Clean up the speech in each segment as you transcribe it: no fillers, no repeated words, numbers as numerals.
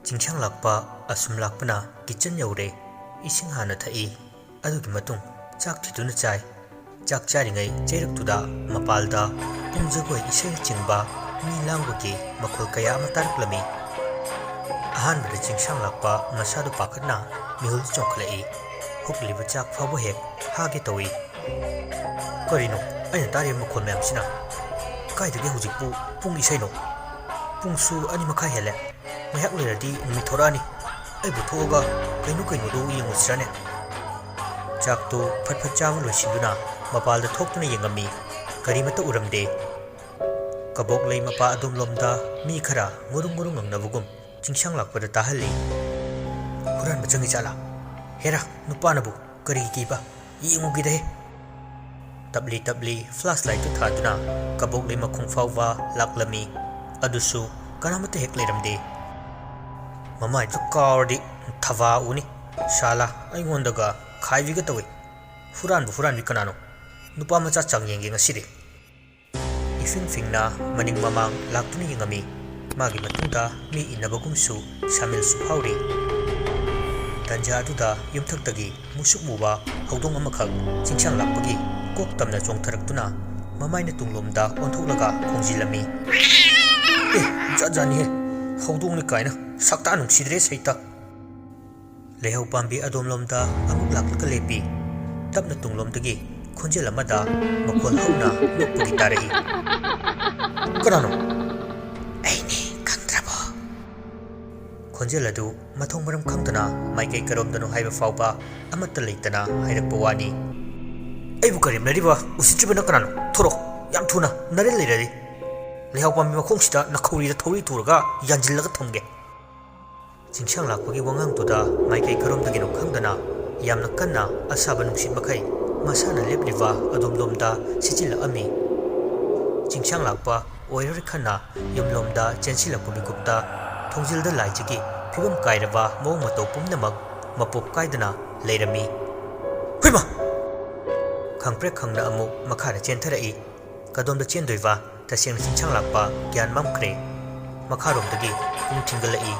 चिंचांग Lakpa assume लाकपना kitchen you're इसिंग हाना थई अदुगी मतुंग चाक थिदुना चाय चाक चारिंगै चेरक्तुदा मपालदा पुंजगोय इसें चिंगबा मी लांगबगी मखोल कया अमा तारक्लमी अहानबदा चिंचांग लाकपा मसादु पाखतना मिहुल चोंखलई हुकलिबा चाक फाबो हेक हागे तोई करिनो अैना तारे मखोल मैमसिना कायदगे हुजिकपु पुंग इसेनो पुंगसु अनि मखा हेले महक लेरदी नुमित थोरानी अैबु थोगा कैनु कैनुदु यंगुसराने चाकतो फटफट चाव लोइसिंदुना मपालदा थोक्तुना यंगमी करीमता उरमदे कबोक लई मपा अदुम लोमदा मी खरा गुरुंग गुरुंग नगनबुगुम चिंचांग लाकपदा ताहल्ली हुरान बचंगी चाला हेरा नुपानबु करी कीबा यंगुगिदे तबली तबली फ्लैश लाइट थादुना कबोक लई मखुंग फाववा लाकलमी अदुसु कनामता हेक लेरमदे ममाई तो कावरदी थवा उनी शाला अइंगोंदगा खाइविगा तवे हुरान कनानो नुपा मचा चांगयेंगे ngasiди इफिंग फिंगना मनिंग ममांग लाक्तुनी यंगमी मागी मतुंगदा मी इनबगुमसु शामिल सुफाउरी तंजा अदुदा युमथक्तगी मुसुक मुबा हौदोंग अमखक चिंचांग लाकपगी कोक तमना चोंगथरक्तुना ममाइना तुंगलोमदा ओंथोक्लगा खोंजिलमी ए जाजानी हे हौदोंनि कायना सक्ता नुंगसिद्रे सैता लेहौ पाम्बी अदोमलोमदा अमुक लाक्लका लेपी तबना तुंगलोमदगी खोंजेल अमदा मखोल हौना नुक्पगी तारई कनानो अैने खंद्रबो खोंजेल अदु मथोंग मरम खंगतना माइकै करोमदनो हाइबा फावबा अमत्ता लेतना हाइरक्पा वानी अैबु करिम लरिबा उसित्रिबना कनानो थोरो याम थुना नरेल लेरदि लेहौ पाम्बी मखोंसिदा नखौरीदा थौरी तुरगा यानजिल्लगा थमगे चिंचांग लाकपगी वंगांगतुदा माइकै करोमदगिनो खंगदना यामना कन्ना असाबा नुंसित मखै मसाना लेपलिवा अदोमलोमदा सिचिल्लअमी चिंचांग लाकपा ओइररि खन्ना यमलोमदा चेंसिल्लक्पा मिकुप्ता थोंजिलदा लाइजगी फिबम कायरबा मोंग मतौ पुमनमक मपोप कायदना लेरमी हुइमा खंगप्रेक खंगना अमुक मखादा चेंथरई कदोमदा चेंदोइवा तसेंग चिंचांग लाकपा ग्यान मामख्रे मखारोमदगी पुंग थिंगलई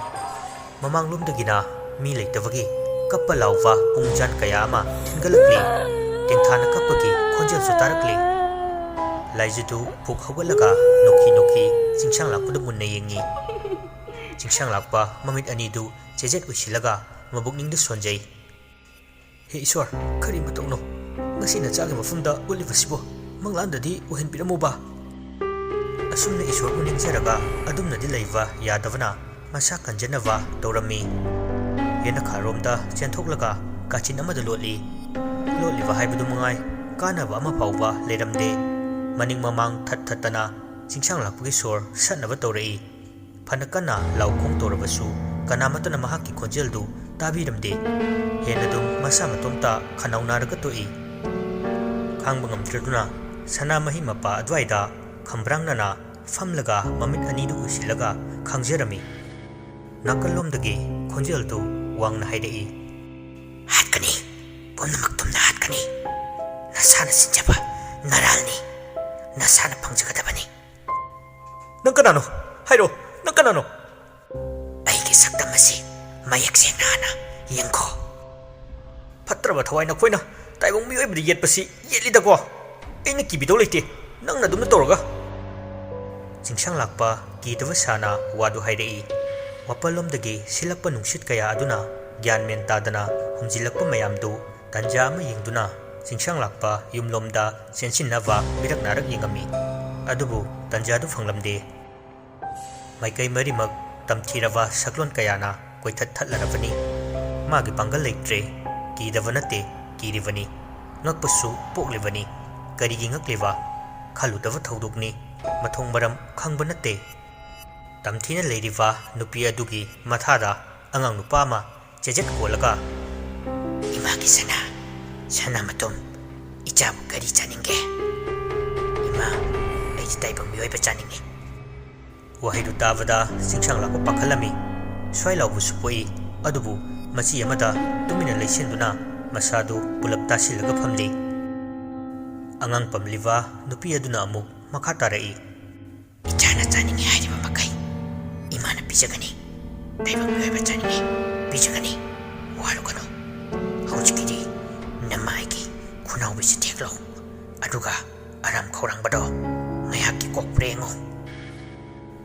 ममांगलोमदगिना मी लेतबगी कप्पा लाउवा पुंगजान कया अमा थिंगलक्ली तेंथाना कप्पगी खोंजेलसु तारक्ली लाइजुदु पुक हौगलगा नोखी चिंचांग लाकपदु मुन्ना येंगी चिंचांग लाकपा ममित अनिदु चेजेट उसिलगा मबुकनिंगदु सोंजै हे ईश्वर करी मतौनो ngasi चागे मफुमदा उलिबसिबो मंगलांददी उहेनपिरमुबा असुमना ईश्वर उनिंगजरगा अदुमनदी लैवा यादवना मसा कंजनवा तौरमी येना खारोमदा चेंथोक्लगा काचिन अमदा लोटलिबा हाइबदु मंगाई कानबा अमा फावबा लेरमदे मनिंग ममांग थतना चिंचांग लाकपगी सोर सन्नबा तौरई फनकना लाउखोंग तौरबसु कनामतना महाकी खोंजेलदु ताबिरमदे हेनदुम मसा मतोमता खनाउनारगा तोई खांगबा ngamtraduna sana mahi mapa adwaida खम्ब्रांगना फमलगा ममित अनिदु उसिलगा खांगजरमी नाकललोमदगी खोंजेलदु वांगना हाइदई हातकनी पुनमक तुमना हातकनी नसाना सिंजबा नरालनी नसाना फंगजगदबनी नंकनानो हाइरो नंकनानो अैगे सक्तमसी मयक सेंगना यंखो फत्रबा थवाइना खोइना ताइबोंग मियोइबदि येतपसी येलिदको ऐना किबिदो लेते नंगना दुमना तौरगा चिंचांग लाकपा कीदवा साना वादु हाइरई मपलोमदगी सिलक्पा नुंसित कया अदुना ग्यान मेन तादना हुमजिलक्पा मयामदु तंजा अमा यंगदुना चिंचांग लाकपा युमलोमदा सेंसिनवा मिरकनारक यंगमी अदुबु तंजादु फंगलमदे माइकै मरिमक तमथीरवा सकलोन कयाना कोइथत थतलरबनी मागी Pongal लेत्रे कीदवा नते कीरिवनी ngakpasu poklibani karigi ngakliwa khaludava thodukni mathong maram khangba nate tamthina leiriwa nupi adugi mathada angang nupa ma chejet kolaga imagi sana matum ichabu kari chaninge ima ai taibang mioi pa chaninge wahidu tavada singchang la ko pakhalami swai lawu supoi adubu machi amada tumina leisenduna masadu pulap tasilaga phamli angang pamliwa nupi aduna amuk makha tarai ichana chaninge haiba makai imana pijagani ꯇꯥꯏꯕꯪ ꯃꯤꯑꯣꯏꯕ ꯆꯥꯅꯤꯡꯉꯤ ꯄꯤꯖꯒꯅꯤ ꯋꯥꯔꯨꯒꯅꯨ ꯍꯧꯖꯤꯛꯀꯤꯗꯤ ꯅꯃꯥꯏꯒꯤ ꯈꯨꯅꯥꯎꯕꯤꯁꯤ ꯊꯦꯛꯂꯣ ꯑꯗꯨꯒ ꯑꯔꯥꯝ ꯈꯧꯔꯥꯡꯕꯗꯣ ꯉꯥꯏꯍꯥꯛꯀꯤ ꯀꯣꯛꯄ꯭ꯔ ꯌꯦꯡꯉꯨ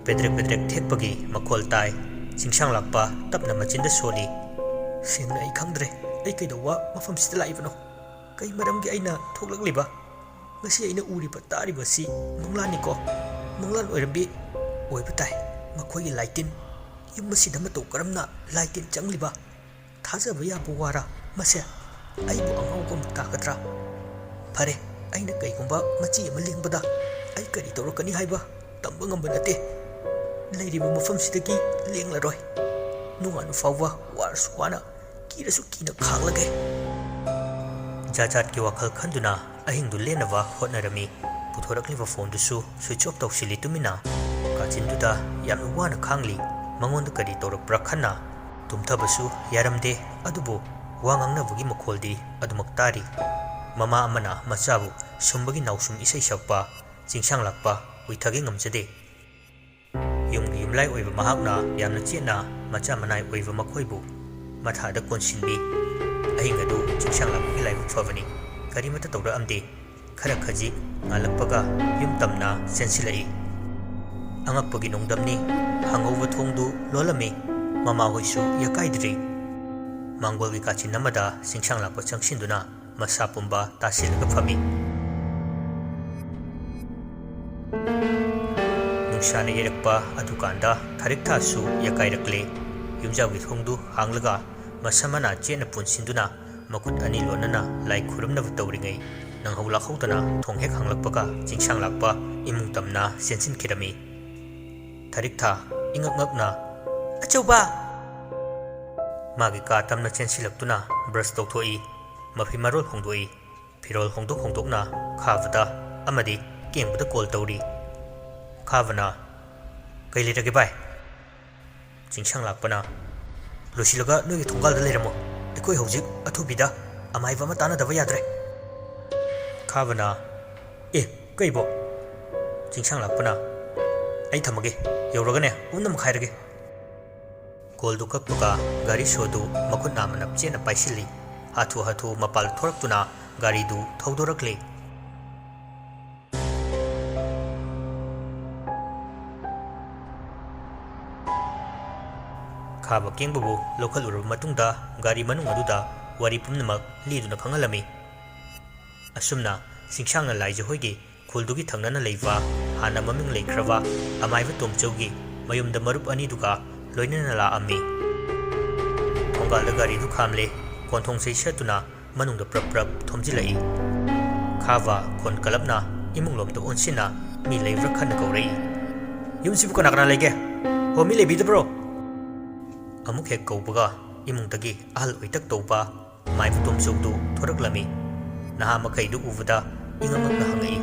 ꯄꯦꯗ꯭ꯔꯦꯛ ꯄꯦꯗ꯭ꯔꯦꯛ ꯊꯦꯛꯄꯒꯤ ꯃꯈꯣꯜ ꯇꯥꯏ ꯆꯤꯡꯁꯥꯡ ꯂꯥꯛꯄ ꯇꯞꯅ ꯃꯆꯤꯟꯗ ꯁꯣꯜꯂꯤ ꯁꯦꯡꯅ ꯑꯩ ꯈꯪꯗ꯭ꯔꯦ ꯑꯩ ꯀꯩꯗꯧꯕ ꯃꯐꯝꯁꯤꯗ ꯂꯥꯛꯏꯕꯅꯣ ꯀꯩ ꯃꯔꯝꯒꯤ ꯑꯩꯅ ꯊꯣꯛꯂꯛꯂꯤꯕ ꯉꯁꯤ ꯑꯩꯅ ꯎꯔꯤꯕ ꯇꯥꯔꯤꯕꯁꯤ ꯃꯪꯂꯥꯟꯅꯤꯀꯣ ꯃꯪꯂꯥꯟ ꯑꯣꯏꯔꯝꯕꯤ ꯑꯣꯏꯕ ꯇꯥꯏ ꯃꯈꯣꯏꯒꯤ ꯂꯥꯏꯇꯤꯟ ꯌꯨꯝ ꯑꯁꯤꯗ ꯃꯇꯧ ꯀꯔꯝꯅ ꯂꯥꯏꯇꯤꯟ ꯆꯪꯂꯤꯕ ꯊꯥꯖꯕ ꯌꯥꯕ ꯋꯥꯔꯥ ꯃꯁꯦ ꯑꯩꯕꯨ ꯑꯉꯥꯎꯕ ꯑꯃꯨꯛ ꯇꯥꯒꯗ꯭ꯔꯥ ꯐꯔꯦ ꯑꯩꯅ ꯀꯩꯒꯨꯝꯕ ꯃꯆꯤ ꯑꯃ ꯂꯦꯡꯕꯗ ꯑꯩ ꯀꯔꯤ ꯇꯧꯔꯛꯀꯅꯤ ꯍꯥꯏꯕ ꯇꯝꯕ ꯉꯝꯕ ꯅꯠꯇꯦ ꯂꯩꯔꯤꯕ ꯃꯐꯝꯁꯤꯗꯒꯤ ꯂꯦꯡꯂꯔꯣꯏ ꯅꯣꯡꯉꯥꯟꯕ ꯐꯥꯎꯕ ꯋꯥꯔꯁꯨ ꯋꯥꯅ ꯀꯤꯔꯁꯨ ꯀꯤꯅ ꯈꯥꯡꯂꯒꯦ ꯖꯥꯠ ꯖꯥꯠꯀꯤ ꯋꯥꯈꯜ ꯈꯟꯗꯨꯅ ꯑꯍꯤꯡꯗꯨ ꯂꯦꯟꯅꯕ ꯍꯣꯠꯅꯔꯝꯃꯤ ꯄꯨꯊꯣꯔꯛꯂꯤꯕ ꯐꯣꯟꯗꯨꯁꯨ ꯁ꯭ꯋꯤꯆ ꯑꯣꯐ ꯇꯧꯁꯤꯜꯂꯤ ꯇꯨꯃꯤꯟꯅ ꯀꯥꯆꯤꯟꯗꯨꯗ ꯌꯥꯝꯅ ꯋꯥꯅ ꯈꯥꯡꯂꯤ ꯃꯉꯣꯟꯗ ꯀꯔꯤ ꯇꯧꯔꯛꯄ꯭ꯔꯥ ꯈꯟꯅ ꯇꯨꯝꯊꯕꯁꯨ ꯌꯥꯔꯝꯗꯦ ꯑꯗꯨꯕꯨ ꯋꯥ ꯉꯥꯡꯅꯕꯒꯤ ꯃꯈꯣꯜꯗꯤ ꯑꯗꯨꯃꯛ ꯇꯥꯔꯤ ꯃꯃꯥ ꯑꯃꯅ ꯃꯆꯥꯕꯨ ꯁꯨꯝꯕꯒꯤ ꯅꯥꯎꯁꯨꯝ ꯏꯁꯩ ꯁꯛꯄ ꯆꯤꯡꯁꯥꯡ ꯂꯥꯛꯄ ꯎꯏꯊꯒꯦ ꯉꯝꯖꯗꯦ ꯌꯨꯝꯒꯤ ꯌꯨꯝꯂꯥꯏ ꯑꯣꯏꯕ ꯃꯍꯥꯛꯅ ꯌꯥꯝꯅ ꯆꯦꯠꯅ ꯃꯆꯥ ꯃꯅꯥꯏ ꯑꯣꯏꯕ ꯃꯈꯣꯏꯕꯨ ꯃꯊꯥꯗ ꯀꯣꯟꯁꯤꯟꯕꯤ ꯑꯍꯤꯡ ꯑꯗꯨ ꯆꯤꯡꯁꯥꯡ ꯂꯥꯛꯄꯒꯤ ꯂꯥꯏꯕꯛ ꯐꯕꯅꯤ ꯀꯔꯤꯃꯠꯇ ꯇꯧꯔꯛꯑꯝꯗꯦ ꯈꯔ ꯈꯖꯤꯛ ꯉꯥꯜꯂꯛꯄꯒ ꯌꯨꯝ ꯇꯝꯅ ꯆꯦꯟꯁꯤꯜꯂꯛꯏ ꯑꯉꯛꯄꯒꯤ ꯅꯣꯡꯗꯝꯅꯤ ꯍꯥꯡꯍꯧꯕ ꯊꯣꯡꯗꯨ ꯂꯣꯜꯂꯝꯃꯤ ꯃꯃꯥꯍꯣꯏꯁꯨ ꯌꯥꯀꯥꯏꯗ꯭ꯔꯤ ꯃꯥꯡꯒꯣꯜꯒꯤ ꯀꯥꯆꯤꯟ ꯑꯃꯗ ꯆꯤꯡꯁꯥꯡ ꯂꯥꯛꯄ ꯆꯪꯁꯤꯟꯗꯨꯅ ꯃꯁꯥ ꯄꯨꯝꯕ ꯇꯥꯁꯤꯜꯂꯒ ꯐꯝꯃꯤ ꯅꯨꯡꯁꯥꯅ ꯌꯩꯔꯛꯄ ꯑꯗꯨꯀꯥꯟꯗ ꯊꯥꯔꯤꯛ ꯊꯥꯁꯨ ꯌꯥꯀꯥꯏꯔꯛꯂꯦ ꯌꯨꯝꯖꯥꯎꯒꯤ ꯊꯣꯡꯗꯨ ꯍꯥꯡꯂꯒ ꯃꯁꯝꯃꯅ ꯆꯦꯠꯅ ꯄꯨꯟꯁꯤꯟꯗꯨꯅ ꯃꯈꯨꯠ ꯑꯅꯤ ꯂꯣꯟꯅꯅ ꯂꯥꯏ ꯈꯨꯔꯨꯝꯅꯕ ꯇꯧꯔꯤꯉꯩ ꯅꯪꯍꯧ ꯂꯥꯛꯍꯧꯗꯅ ꯊꯣꯡ ꯍꯦꯛ ꯍꯥꯡꯂꯛꯄꯒ ꯆꯤꯡꯁꯥꯡ ꯂꯥꯛꯄ ꯏꯃꯨꯡ ꯇꯝꯅ ꯆꯦꯟꯁꯤꯟꯈꯤꯔꯝꯃꯤ ꯊꯥꯔꯤꯛ ꯊꯥ ꯏꯉꯛ ꯉꯛꯅ ꯑꯆꯧꯕ ꯃꯥꯒꯤ ꯀꯥ ꯇꯝꯅ ꯆꯦꯟꯁꯤꯜꯂꯛꯇꯨꯅ ꯕ꯭ꯔꯁ ꯇꯧꯊꯣꯛꯏ ꯃꯐꯤ ꯃꯔꯣꯜ ꯍꯣꯡꯗꯣꯛꯏ ꯐꯤꯔꯣꯜ ꯍꯣꯡꯗꯣꯛ ꯍꯣꯡꯗꯣꯛꯅ ꯈꯥꯕꯗ ꯑꯃꯗꯤ ꯀꯦꯡꯕꯗ ꯀꯣꯜ ꯇꯧꯔꯤ ꯈꯥꯕꯅ ꯀꯩ ꯂꯩꯔꯒꯦ ꯚꯥꯏ ꯆꯤꯡꯁꯥꯡ ꯂꯥꯛꯄꯅ ꯂꯣꯏꯁꯤꯜꯂꯒ ꯅꯣꯏꯒꯤ ꯊꯣꯡꯒꯥꯜꯗ ꯂꯩꯔꯝꯃꯣ ꯑꯩꯈꯣꯏ ꯍꯧꯖꯤꯛ ꯑꯊꯨꯕꯤꯗ ꯑꯃꯥꯏꯕ ꯑꯃ ꯇꯥꯟꯅꯗꯕ ꯌꯥꯗ꯭ꯔꯦ ꯈꯥꯕꯅ ꯑꯦ ꯀꯩꯕꯣ ꯆꯤꯡꯁꯥꯡ ꯂꯥꯛꯄꯅ ꯑꯩ ꯊꯝꯃꯒꯦ ꯌꯧꯔꯒꯅꯦ ꯄꯨꯝꯅꯃꯛ ꯍꯥꯏꯔꯒꯦ ꯀꯣꯜꯗꯨ ꯀꯛꯄꯒ ꯒꯥꯔꯤ ꯁꯣꯗꯨ ꯃꯈꯨꯠ ꯅꯥꯝꯃꯅ ꯆꯦꯠꯅ ꯄꯥꯏꯁꯤꯜꯂꯤ ꯍꯥꯊꯨ ꯍꯥꯊꯨ ꯃꯄꯥꯜ ꯊꯣꯔꯛꯇꯨꯅ ꯒꯥꯔꯤꯗꯨ ꯊꯧꯗꯣꯔꯛꯂꯤ ꯈꯥꯕ ꯀꯦꯡꯕꯕꯨ ꯂꯧꯈꯠꯂꯨꯔꯕ ꯃꯇꯨꯡꯗ ꯒꯥꯔꯤ ꯃꯅꯨꯡ ꯑꯗꯨꯗ ꯋꯥꯔꯤ ꯄꯨꯝꯅꯃꯛ ꯂꯤꯗꯨꯅ ꯈꯪꯍꯜꯂꯝꯃꯤ ꯑꯁꯨꯝꯅ ꯆꯤꯡꯁꯥꯡꯅ ꯂꯥꯏꯖꯍꯣꯏꯒꯤ ꯈꯨꯜꯗꯨꯒꯤ ꯊꯪꯅꯅ ꯂꯩꯕ ꯍꯥꯟꯅ ꯃꯃꯤꯡ ꯂꯩꯈ꯭ꯔꯕ ꯑꯃꯥꯏꯕ ꯇꯣꯝꯆꯧꯒꯤ ꯃꯌꯨꯝꯗ ꯃꯔꯨꯞ ꯑꯅꯤꯗꯨꯒ ꯂꯣꯏꯅꯅ ꯂꯥꯛꯑꯝꯃꯤ ꯊꯣꯡꯒꯥꯜꯗ ꯒꯥꯔꯤꯗꯨ ꯈꯥꯝꯂꯦ ꯀꯣꯟꯊꯣꯡ ꯆꯩ ꯁꯠꯇꯨꯅ ꯃꯅꯨꯡꯗ ꯄ꯭ꯔꯞ ꯄ꯭ꯔꯞ ꯊꯣꯝꯖꯤꯜꯂꯛꯏ ꯈꯥꯕ ꯈꯣꯟ ꯀꯂꯞꯅ ꯏꯃꯨꯡꯂꯣꯝꯗ ꯑꯣꯟꯁꯤꯟꯅ ꯃꯤ ꯂꯩꯕ꯭ꯔꯥ ꯈꯟꯅ ꯀꯧꯔꯛꯏ ꯌꯨꯝꯁꯤꯕꯨ ꯀꯅꯥ ꯀꯅꯥ ꯂꯩꯒꯦ ꯍꯣ ꯃꯤ ꯂꯩꯕꯤꯗꯕ꯭ꯔꯣ ꯑꯃꯨꯛ ꯍꯦꯛ ꯀꯧꯕꯒ ꯏꯃꯨꯡꯗꯒꯤ ꯑꯍꯜ ꯑꯣꯏꯇꯛ ꯇꯧꯕ ꯃꯥꯏꯕ ꯇꯣꯝꯆꯧꯗꯨ ꯊꯣꯔꯛꯂꯝꯃꯤ ꯅꯍꯥ ꯃꯈꯩꯗꯨ ꯎꯕꯗ ꯏꯉꯛ ꯉꯛꯅ ꯍꯪꯉꯛꯏ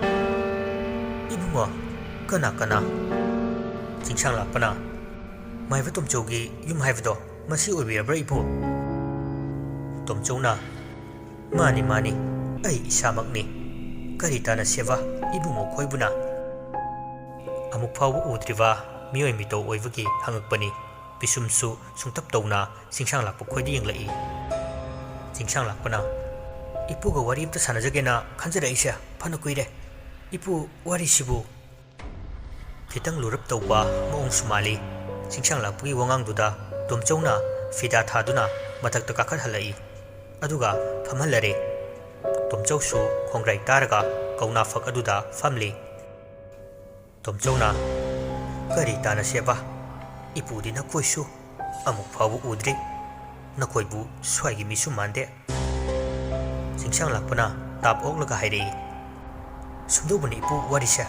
ꯏꯕꯨꯡꯉꯣ ꯀꯅꯥ ꯀꯅꯥ ꯆꯤꯡꯁꯥꯡ ꯂꯥꯛꯄꯅ ꯃꯥꯏꯕ ꯇꯣꯝꯆꯧꯒꯤ ꯌꯨꯝ ꯍꯥꯏꯕꯗꯣ ꯃꯁꯤ ꯑꯣꯏꯕꯤꯔꯕ꯭ꯔꯥ ꯏꯕꯨ ꯇꯣꯝꯆꯧꯅ ꯃꯥꯅꯤ ꯃꯥꯅꯤ ꯑꯩ ꯏꯁꯥꯃꯛꯅꯤ ꯀꯔꯤ ꯇꯥꯟꯅꯁꯦꯕ ꯏꯕꯨꯡꯉꯣ ꯈꯣꯏꯕꯨꯅ ꯑꯃꯨꯛ ꯐꯥꯎꯕ ꯎꯗ꯭ꯔꯤꯕ ꯃꯤꯑꯣꯏ ꯃꯤꯇꯧ ꯑꯣꯏꯕꯒꯤ ꯍꯪꯉꯛꯄꯅꯤ ꯄꯤꯁꯨꯝꯁꯨ ꯁꯨꯡꯇꯞ ꯇꯧꯅ ꯆꯤꯡꯁꯥꯡ ꯂꯥꯛꯄ ꯈꯣꯏꯗ ꯌꯦꯡꯂꯛꯏ ꯆꯤꯡꯁꯥꯡ ꯂꯥꯛꯄꯅ ꯏꯄꯨꯒ ꯋꯥꯔꯤ ꯑꯝꯇ ꯁꯥꯟꯅꯖꯒꯦꯅ ꯈꯟꯖꯔꯛꯏꯁꯦ ꯐꯅ ꯀꯨꯏꯔꯦ ꯏꯄꯨ ꯋꯥꯔꯤꯁꯤꯕꯨ ꯈꯤꯇꯪ ꯂꯨꯔꯞ ꯇꯧꯕ ꯃꯑꯣꯡꯁꯨ ꯃꯥꯜꯂꯤ ꯆꯤꯡꯁꯥꯡ ꯂꯥꯛꯄꯒꯤ ꯋꯥꯉꯥꯡꯗꯨꯗ ꯇꯣꯝꯆꯧꯅ ꯐꯤꯗꯥ ꯊꯥꯗꯨꯅ ꯃꯊꯛꯇ ꯀꯥꯈꯠꯍꯜꯂꯛꯏ ꯑꯗꯨꯒ ꯐꯝꯍꯜꯂꯔꯦ ꯇꯣꯝꯆꯧꯁꯨ ꯈꯣꯡꯒ꯭ꯔꯥꯏ ꯇꯥꯔꯒ ꯀꯧꯅꯥ ꯐꯛ ꯑꯗꯨꯗ ꯐꯝꯂꯤ ꯇꯣꯝꯆꯧꯅ ꯀꯔꯤ ꯇꯥꯟꯅꯁꯦꯕ ꯏꯄꯨꯗꯤ ꯅꯈꯣꯏꯁꯨ ꯑꯃꯨꯛ ꯐꯥꯎꯕ ꯎꯗ꯭ꯔꯤ ꯅꯈꯣꯏꯕꯨ ꯁ꯭ꯋꯥꯏꯒꯤ ꯃꯤꯁꯨ ꯃꯥꯟꯗꯦ ꯆꯤꯡꯁꯥꯡ ꯂꯥꯛꯄꯅ ꯇꯥꯞ ꯑꯣꯛꯂꯒ ꯍꯥꯏꯔꯛꯏ ꯁꯨꯝꯗꯧꯕꯅꯤ ꯏꯄꯨ ꯋꯥꯔꯤꯁꯦ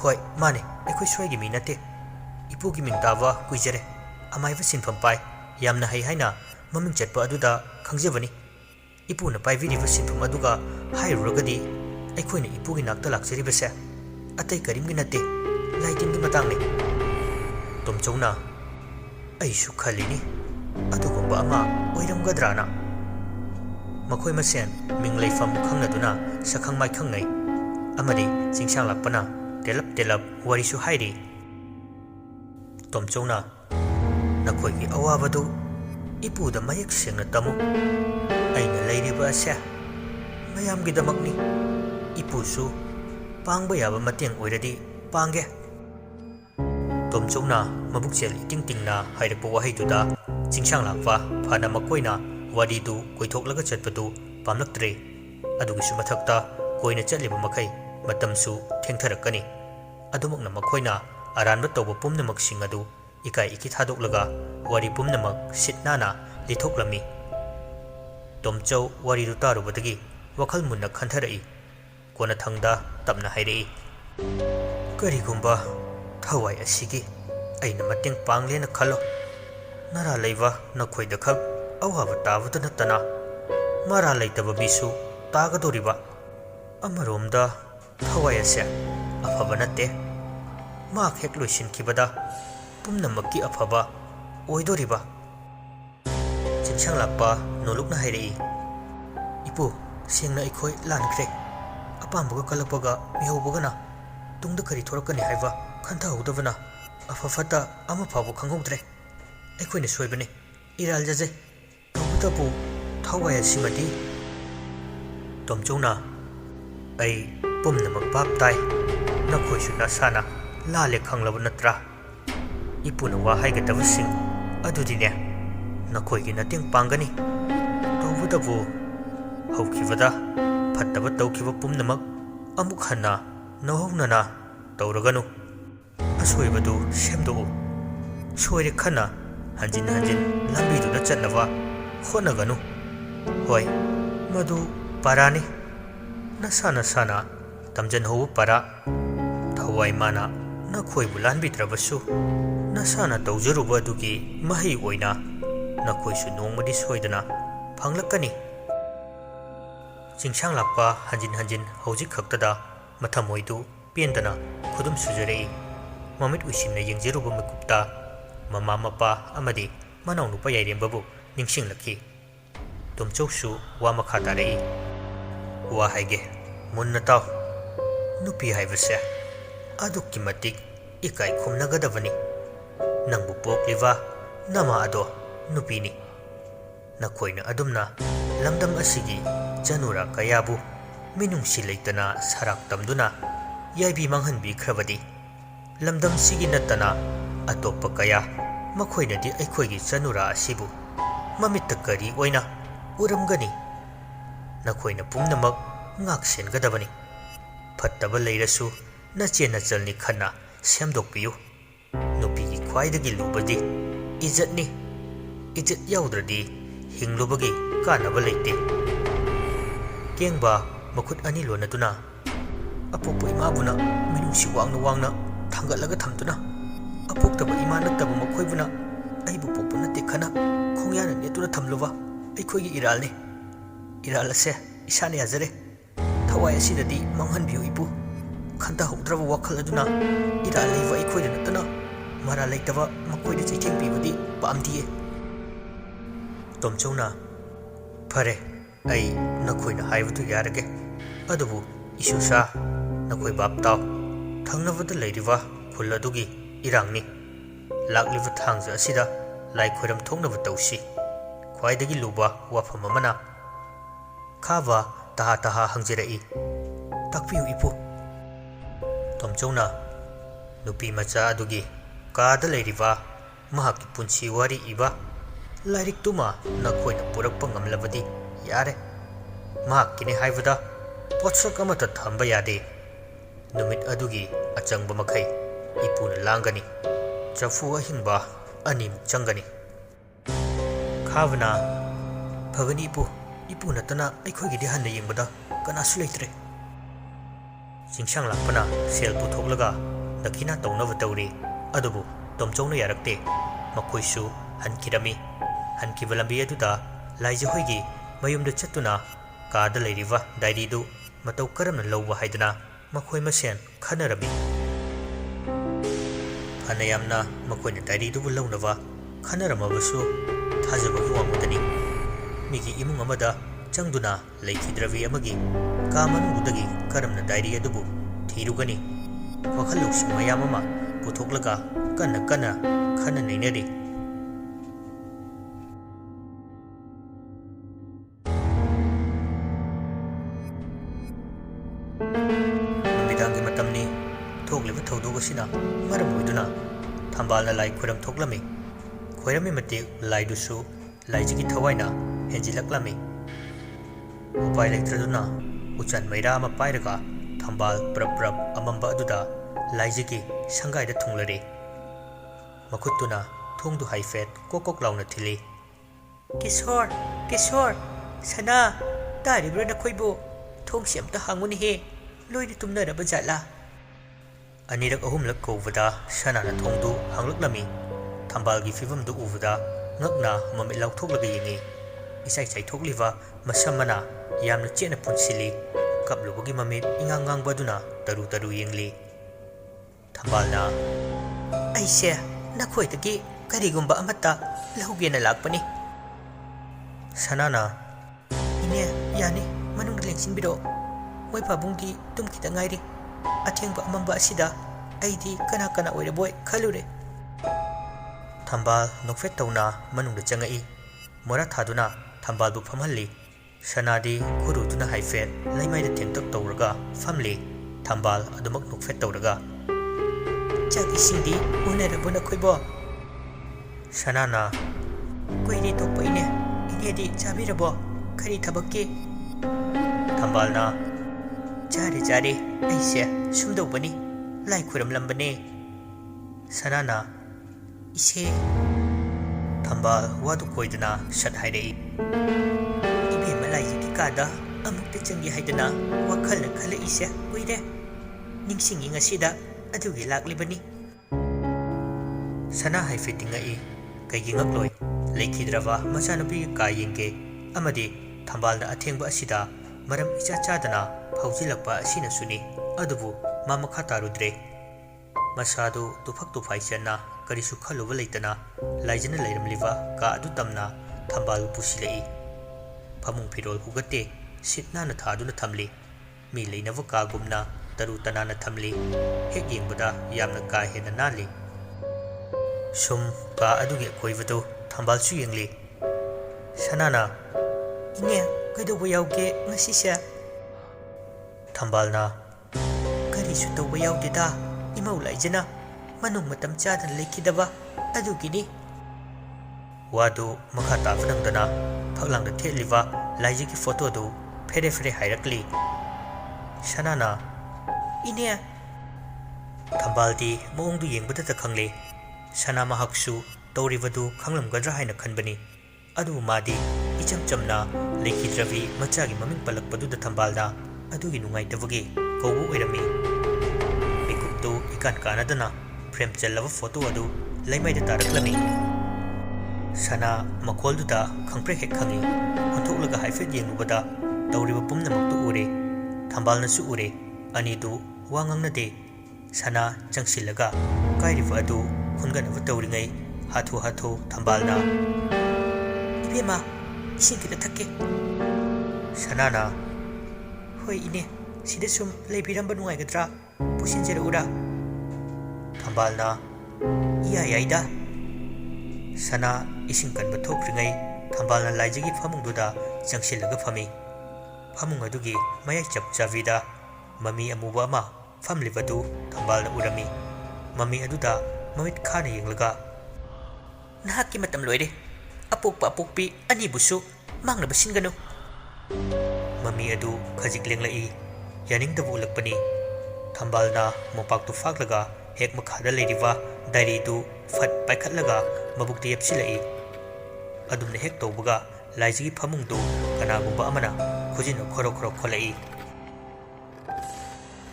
ꯍꯣꯏ ꯃꯥꯅꯦ ꯑꯩꯈꯣꯏ ꯁ꯭ꯋꯥꯏꯒꯤ ꯃꯤ ꯅꯠꯇꯦ ꯏꯄꯨꯒꯤ ꯃꯤꯡ ꯇꯥꯕ ꯀꯨꯏꯖꯔꯦ ꯑꯃꯥꯏꯕ ꯁꯤꯟꯐꯝ ꯄꯥꯏ ꯌꯥꯝꯅ ꯍꯩ ꯍꯥꯏꯅ ꯃꯃꯤꯡ ꯆꯠꯄ ꯑꯗꯨꯗ ꯈꯪꯖꯕꯅꯤ ꯏꯄꯨꯅ ꯄꯥꯏꯕꯤꯔꯤꯕ ꯁꯤꯟꯐꯝ ꯑꯗꯨꯒ ꯍꯥꯏꯔꯨꯔꯒꯗꯤ ꯑꯩꯈꯣꯏꯅ ꯏꯄꯨꯒꯤ ꯅꯥꯛꯇ ꯂꯥꯛꯆꯔꯤꯕꯁꯦ ꯑꯇꯩ ꯀꯔꯤꯝꯒꯤ ꯅꯠꯇꯦ ꯂꯥꯏꯇꯤꯟꯒꯤ ꯃꯇꯥꯡꯅꯤ ꯇꯣꯝꯆꯧꯅ ꯑꯩꯁꯨ ꯈꯜꯂꯤꯅꯤ ꯑꯗꯨꯒꯨꯝꯕ ꯑꯃ ꯑꯣꯏꯔꯝꯒꯗ꯭ꯔꯥꯅ ꯃꯈꯣꯏ ꯃꯁꯦꯟ ꯃꯤꯡ ꯂꯩꯐꯝ ꯈꯪꯅꯗꯨꯅ ꯁꯛꯈꯪ ꯃꯥꯏꯈꯪꯅꯩ ꯑꯃꯗꯤ ꯆꯤꯡꯁꯥꯡ ꯂꯥꯛꯄꯅ ꯇꯦꯜꯂꯞ ꯇꯦꯜꯂꯞ ꯋꯥꯔꯤꯁꯨ ꯍꯥꯏꯔꯤ ꯇꯣꯝꯆꯧꯅ nakhoi gi awabadu ipuda mayak sengna tamu aina leiriba ase mayam gi damakni ipusu pangba yaba mateng oiradi pangge tomchona mabukchel iting tingna hairpa wahaiduda chingchang lakwa phana makoina waridu koithok chatpadu pamlaktre adugisu mathakta koina chatliba makai matamsu thengtharakani adumakna makoina aranba toba pumnamak sing adu ikai iki thadoklaga wari pumnamak sitnana lithoklami tomchau wari ru tarubadagi wakhal munna khantharai kona thangda tapna hairei karigumba thawai asigi aina mateng panglena khalo nara leiwa nakhoida khak awaba tabada natana mara leitaba bisu tagadoriba amaromda thawai ase afaba natte ma khek loisin kibada pumnamakki afaba oidoriba chingchang lakpa nolukna hairei ipu sengna ikhoi lankhre apambuga kalakpaga mihobugana tungda kari thorakani haiba khantha hodavana afafata ama phabu khanghodre aikhoina soibane iral jaje tawtapu thawai asimadi tomchona ai pumnamak bap tai nakhoisu nasana lale khanglaba natra ipuna wa haigadabasing adudine nakhoigi nateng pangani tawtapu haukhibada fattaba tawkhiba pumnamak amuk hanna nahonana tawraganu asoibadu semdo soire khana hanjin lambidu da chatnaba khonaganu hoi madu parani nasana tamjan ho para thawai mana nakhoi bulan bitrabasu nasana tawjaruba dugi mahi oina nakhoisu nongmadi soidana phanglakani chingchang lakpa hanjin hojik khaktada mathamoidu pendana khudum sujare mamit usimna yengjeruba makupta mama mapa amadi manau nupa yairembabu ningsing lakhi tomchoksu wa makha tarei wa haige munna taw nupi haibase adukki matik ikai khumnagadabani nangbu pokliwa nama ado nupini nakhoina adumna lamdam asigi janura kayabu minungsi leitana sarak tamduna yaibi manghanbi khrabadi lamdam sigi natana atoppa kaya makhoinadi aikhoigi janura asibu mamitta kari oina uramgani nakhoina pumnamak ngaksen gadabani fattaba leirasu nache nachalni khana semdokpiyu nupigi khwaidagi lubadi ijatni ijat yaudradi hinglubagi kanaba leite kengba makhut ani lonaduna apopo imabuna minungsi wangna thangatlaga thamduna apoktaba imanataba makhoibuna aibu popuna tekhana khongyana netuna thamluwa aikhoigi iralni iralase isane yazare thawai asidadi manghanbiu ipu khanta haudraba wakhal aduna iral leiwa aikhoida natana mara leitaba makhoida chaitheng pibadi pamdiye tomchona phare ai nakhoina haibadu yarage adubu isusa nakhoi baptaw thangnabada leiriwa khul adugi irangni lakliba thangja asida lai khoiram thongnaba tawsi khwaidagi luba wafam amana khaba taha hangjirai takpiu ipu tomchona nupi macha adugi kada leiriwa mahaki punchi wari iba lairik tuma nakhoina purakpa ngamlabadi yare mahakine haibada potsak amata thamba yade numit adugi achangba makai ipuna langani chafu ahingba ani changani khavana phagani ipu natana aikhoigidi hanna yengbada kanasu leitre chingchang lakpana sel puthoglaga dakina tawnaba tawri adubu tomchongna yarakte makhoisu hankirami hankiba lambi aduda laija hoigi mayumda chattuna kada leiriwa diary du matau karamna lawba haidana makhoi masen khanarami hanayamna makhoina diary du lawnaba khanaramabasu thajabagi wangudani migi imung amada changduna leikidravi amagi kamanudagi karamna diary adubu thirugani wakhaluk mayam ama puthoglaga kana khana nainari थोꯛलिब थꯧदोꯛ ꯑꯁꯤꯅ ꯃꯔꯝ ꯑꯣꯏꯗꯨꯅ ꯊꯝꯕꯥꯜꯅ ꯂꯥꯏ ꯈꯨꯔꯝ ꯊꯣꯛꯂꯝꯃꯤ ꯈꯣꯏꯔꯝꯃꯤ ꯃꯇꯤꯛ ꯂꯥꯏꯗꯨꯁꯨ ꯂꯥꯏꯖꯒꯤ ꯊꯋꯥꯏꯅ ꯍꯦꯟꯖꯤꯜꯂꯛꯂꯝꯃꯤ उपाय लेत्रदुना उचान मैरा अमा पाइरगा थंबाल प्रब प्रब अमंबा अदुदा लाइजिगी संगाइदा थुंगलरे मखुत्तुना थोंदु हाइफेट कोकोक लाउना थिली किशोर किशोर सना तारिब्रा नखोइबो थोंसि अमता हांगुनि हे लोइनि तुमनरब जाला अनिरक अहुमलक कौबदा सनाना थोंदु हांगलकलमी थंबालगी फिवमदु उबदा ngakna mami lauthoklega yingi isai chai thokliva masamana yamna chena punsili kaplubugi mamit ingangang baduna taru taru yengli thambalna aise nakhoi tagi karigumba amata lahugena lakpani sanana ine yani manung lengsin biro moi pabungdi tum kita ngairi athengba amamba asida aidi kana kana oire boy khalure thambal nokfet tawna manung changai mora thaduna thambal bu phamhalli sanadi khuruduna haifet laimai da thengtak tawraga famli thambal adumak nokfet tawraga chak isindi unera buna khoibo sanana koini tokpaine inedi chabirabo khari thabakki thambalna jari jari aise sumdobani lai khuram lambane sanana ise thambal wadu koiduna shat hairei ibe malai ki kada amukte changi haidana wakhal na khala ise koire ningsingi ngasida adugi laklibani sana haifetinga i kaigi ngakloi leikhidrawa machanubi ka yenge amadi thambal na athengba asida maram icha chadana phawjilakpa asina suni adubu mama khatarudre masadu tufak tufai chana karisu khaluba leitana laijana leiramliwa ka adu tamna thambal pusilei phamung phirol hugate sitna na thaduna thamli mi leinawa ka gumna taru tanana thamli hek yengbuda yamna ka hena nali sum ka aduge koivadu thambal su yengli sanana ine kaidobo yauge ngasi se thambalna karisu tawba yaudida imau laijana manung matam chadan lekhidaba adugini wadu makha tafanangdana phaglang da theliwa laiji ki photo du fere fere hairakli sanana ine thambaldi mong du yengbada ta khangli sana mahaksu tawribadu khanglamgadra haina khanbani adu madi icham chamna lekhidravi machagi maming palakpadu da thambalda adugi nungai tabagi kobu oirami mikuptu ikan kanadana frame challava photo adu laimai da taraklami sana makhol du da khangpre hek khangi ontholaga haifet yengubada tawriba pumnamaktu ure thambalna su ure ani du wangangna de sana changsilaga kairiva adu khunganava tawringai hathu hathu thambalna ibema ising kita thakke sanana hoi ine sida sum leibiramba nungai gadra pusinjera ura thambalna iya yaida sana ising kanba thokringai thambalna laijigi phamungduda changsilaga phami phamung adugi mayai chap chavida mami amuba ama famlibadu thambalna urami mami aduda mamit khana yenglaga nahaki matam loire apokpa apokpi ani busu mangna basinganu mami adu khajik lenglai yaning dabu lakpani thambalna mopak tu faklaga hek makhada leiriwa diary du fat paikhatlaga mabukti yepsilai adumne hek tawbuga laijigi phamung du kanagumba amana khujin khoro khoro kholai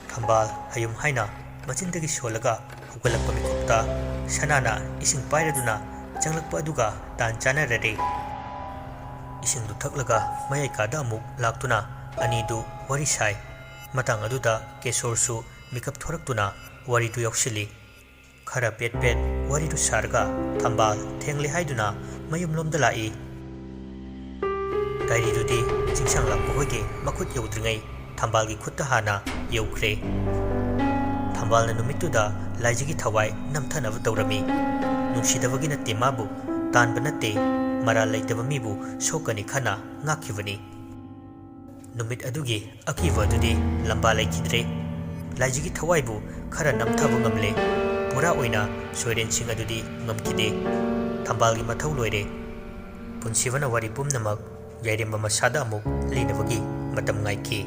thambal hayum haina machindagi solaga hugalakpa mikupta sanana ising pairaduna changlakpa aduga tan chana rare ising du thaklaga mayai kada amuk laktuna ani du wari sai matang aduda kesor su mikap thoraktuna wari du yoksili khara pet pet wari du sarga thambal thengli haiduna mayum lomda lai diary du di chingsang lakpa hoge makhut yodringai thambal gi khutta hana yokre thambal na numituda laijigi thawai namthanava tawrami nungsidabagi natte mabu tanba natte mara laitaba mibu sokani khana ngakivani numit adugi akiva dudi lamba laikidre ꯂꯥꯏꯖꯤꯒꯤ ꯊꯋꯥꯏꯕꯨ ꯈꯔ ꯅꯝꯊꯕ ꯉꯝꯂꯦ ꯄꯨꯔꯥ ꯑꯣꯏꯅ ꯁꯣꯏꯔꯦꯟꯁꯤꯡ ꯑꯗꯨꯗꯤ ꯉꯝꯈꯤꯗꯦ ꯊꯝꯕꯥꯜꯒꯤ ꯃꯊꯧ ꯂꯣꯏꯔꯦ ꯄꯨꯟꯁꯤꯕꯅ ꯋꯥꯔꯤ ꯄꯨꯝꯅꯃꯛ ꯌꯥꯏꯔꯦꯝꯕ ꯃꯁꯥꯗ ꯑꯃꯨꯛ ꯂꯤꯅꯕꯒꯤ ꯃꯇꯝ ꯉꯥꯏꯈꯤ